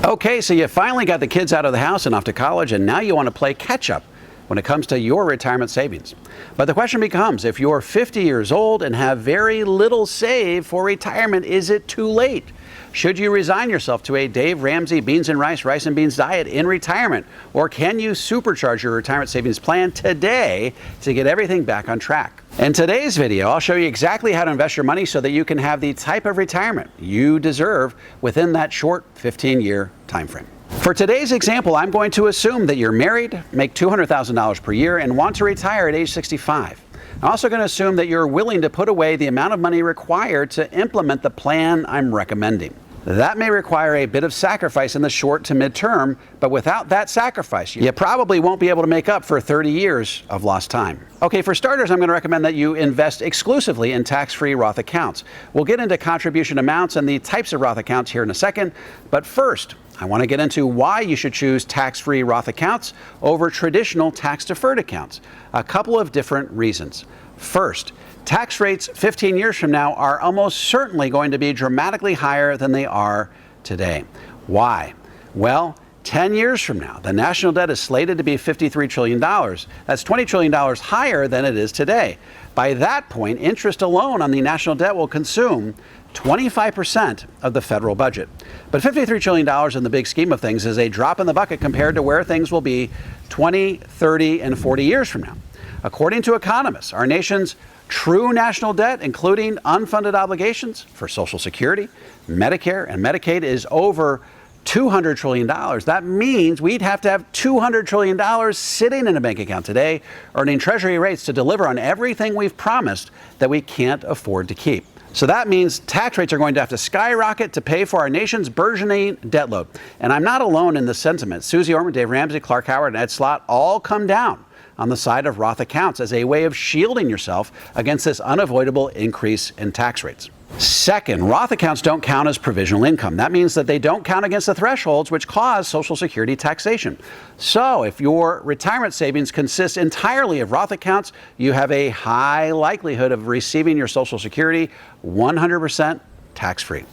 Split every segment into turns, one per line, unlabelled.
Okay, so you finally got the kids out of the house and off to college, and now you want to play catch up when it comes to your retirement savings. But the question becomes, if you're 50 years old and have very little saved for retirement, is it too late? Should you resign yourself to a Dave Ramsey beans and rice and beans diet in retirement? Or can you supercharge your retirement savings plan today to get everything back on track? In today's video, I'll show you exactly how to invest your money so that you can have the type of retirement you deserve within that short 15-year time frame. For today's example, I'm going to assume that you're married, make $200,000 per year, and want to retire at age 65. I'm also going to assume that you're willing to put away the amount of money required to implement the plan I'm recommending. That may require a bit of sacrifice in the short to mid-term, but without that sacrifice, you probably won't be able to make up for 30 years of lost time. Okay, for starters, I'm going to recommend that you invest exclusively in tax-free Roth accounts. We'll get into contribution amounts and the types of Roth accounts here in a second, but first, I want to get into why you should choose tax-free Roth accounts over traditional tax-deferred accounts. A couple of different reasons. First, tax rates 15 years from now are almost certainly going to be dramatically higher than they are today. Why? Well, 10 years from now, the national debt is slated to be $53 trillion. That's $20 trillion higher than it is today. By that point, interest alone on the national debt will consume 25% of the federal budget. But $53 trillion in the big scheme of things is a drop in the bucket compared to where things will be 20, 30, and 40 years from now. According to economists, our nation's true national debt, including unfunded obligations for Social Security, Medicare, and Medicaid, is over $200 trillion. That means we'd have to have $200 trillion sitting in a bank account today, earning Treasury rates to deliver on everything we've promised that we can't afford to keep. So that means tax rates are going to have to skyrocket to pay for our nation's burgeoning debt load. And I'm not alone in this sentiment. Susie Orman, Dave Ramsey, Clark Howard, and Ed Slott all come down on the side of Roth accounts as a way of shielding yourself against this unavoidable increase in tax rates. Second, Roth accounts don't count as provisional income. That means that they don't count against the thresholds which cause Social Security taxation. So if your retirement savings consist entirely of Roth accounts, you have a high likelihood of receiving your Social Security 100% tax-free.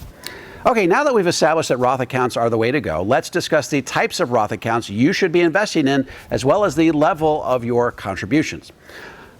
Okay, now that we've established that Roth accounts are the way to go, let's discuss the types of Roth accounts you should be investing in, as well as the level of your contributions.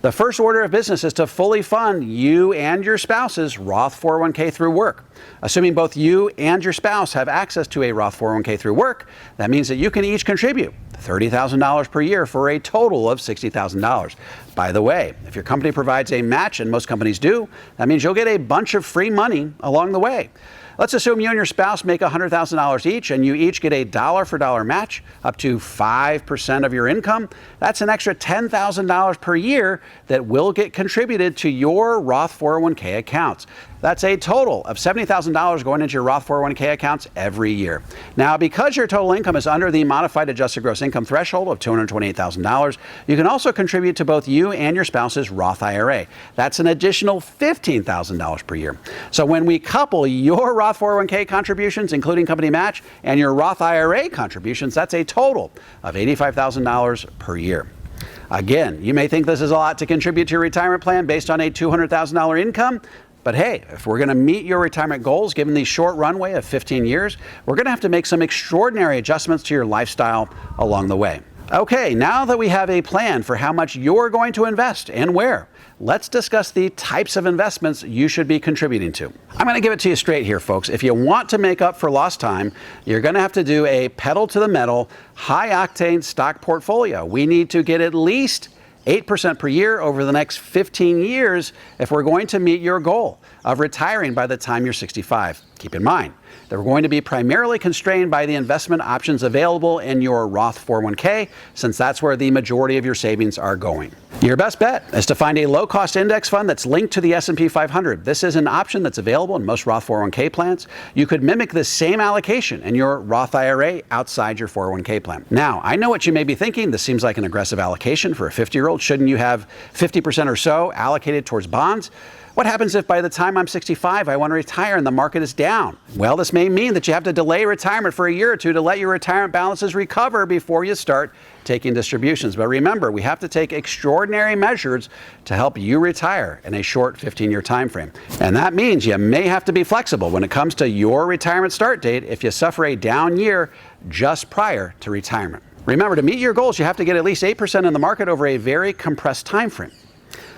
The first order of business is to fully fund you and your spouse's Roth 401k through work. Assuming both you and your spouse have access to a Roth 401k through work, that means that you can each contribute $30,000 per year for a total of $60,000. By the way, if your company provides a match, and most companies do, that means you'll get a bunch of free money along the way. Let's assume you and your spouse make $100,000 each, and you each get a dollar-for-dollar match up to 5% of your income. That's an extra $10,000 per year that will get contributed to your Roth 401k accounts. That's a total of $70,000 going into your Roth 401k accounts every year. Now, because your total income is under the modified adjusted gross income threshold of $228,000, you can also contribute to both you and your spouse's Roth IRA. That's an additional $15,000 per year. So when we couple your Roth 401k contributions, including company match, and your Roth IRA contributions, that's a total of $85,000 per year. Again, you may think this is a lot to contribute to your retirement plan based on a $200,000 income. But hey, if we're going to meet your retirement goals, given the short runway of 15 years, we're going to have to make some extraordinary adjustments to your lifestyle along the way. Okay, now that we have a plan for how much you're going to invest and where, let's discuss the types of investments you should be contributing to. I'm going to give it to you straight here, folks. If you want to make up for lost time, you're going to have to do a pedal to the metal, high-octane stock portfolio. We need to get at least 8% per year over the next 15 years if we're going to meet your goal of retiring by the time you're 65. Keep in mind that we're going to be primarily constrained by the investment options available in your Roth 401k, since that's where the majority of your savings are going. Your best bet is to find a low-cost index fund that's linked to the S&P 500. This is an option that's available in most Roth 401k plans. You could mimic the same allocation in your Roth IRA outside your 401k plan. Now, I know what you may be thinking. This seems like an aggressive allocation for a 50-year-old. Shouldn't you have 50% or so allocated towards bonds? What happens if by the time I'm 65 I want to retire and the market is down? Well, this may mean that you have to delay retirement for a year or two to let your retirement balances recover before you start taking distributions. But remember, we have to take extraordinary measures to help you retire in a short 15-year time frame. And that means you may have to be flexible when it comes to your retirement start date if you suffer a down year just prior to retirement. Remember, to meet your goals, you have to get at least 8% in the market over a very compressed time frame.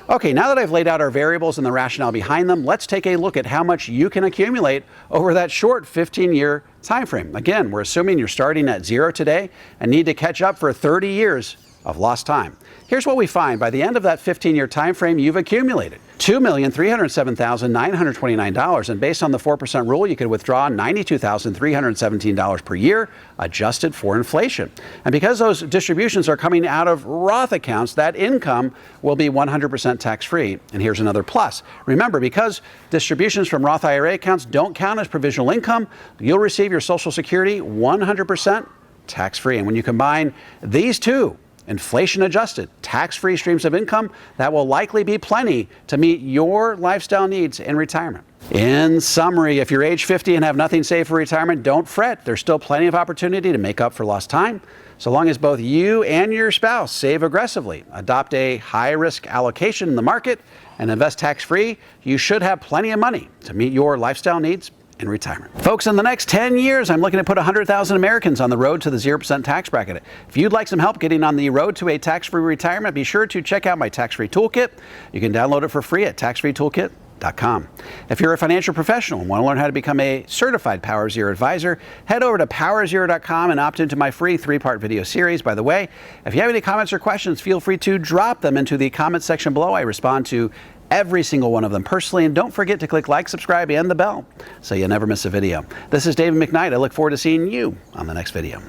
Okay, now that I've laid out our variables and the rationale behind them, let's take a look at how much you can accumulate over that short 15-year time frame. Again, we're assuming you're starting at 0 today and need to catch up for 30 years of lost time. Here's what we find. By the end of that 15-year time frame, you've accumulated $2,307,929, and based on the 4% rule, you could withdraw $92,317 per year, adjusted for inflation. And because those distributions are coming out of Roth accounts, that income will be 100% tax-free. And here's another plus. Remember, because distributions from Roth IRA accounts don't count as provisional income, you'll receive your Social Security 100% tax-free. And when you combine these two, inflation-adjusted, tax-free streams of income, that will likely be plenty to meet your lifestyle needs in retirement. In summary, if you're age 50 and have nothing saved for retirement, don't fret. There's still plenty of opportunity to make up for lost time. So long as both you and your spouse save aggressively, adopt a high-risk allocation in the market, and invest tax-free, you should have plenty of money to meet your lifestyle needs in retirement. Folks, in the next 10 years, I'm looking to put 100,000 Americans on the road to the 0% tax bracket. If you'd like some help getting on the road to a tax-free retirement, be sure to check out my tax-free toolkit. You can download it for free at taxfreetoolkit.com. If you're a financial professional and want to learn how to become a certified Power Zero advisor, head over to powerzero.com and opt into my free 3-part video series. By the way, if you have any comments or questions, feel free to drop them into the comment section below. I respond to every single one of them personally, and don't forget to click like, subscribe, and the bell so you never miss a video. This is David McKnight. I look forward to seeing you on the next video.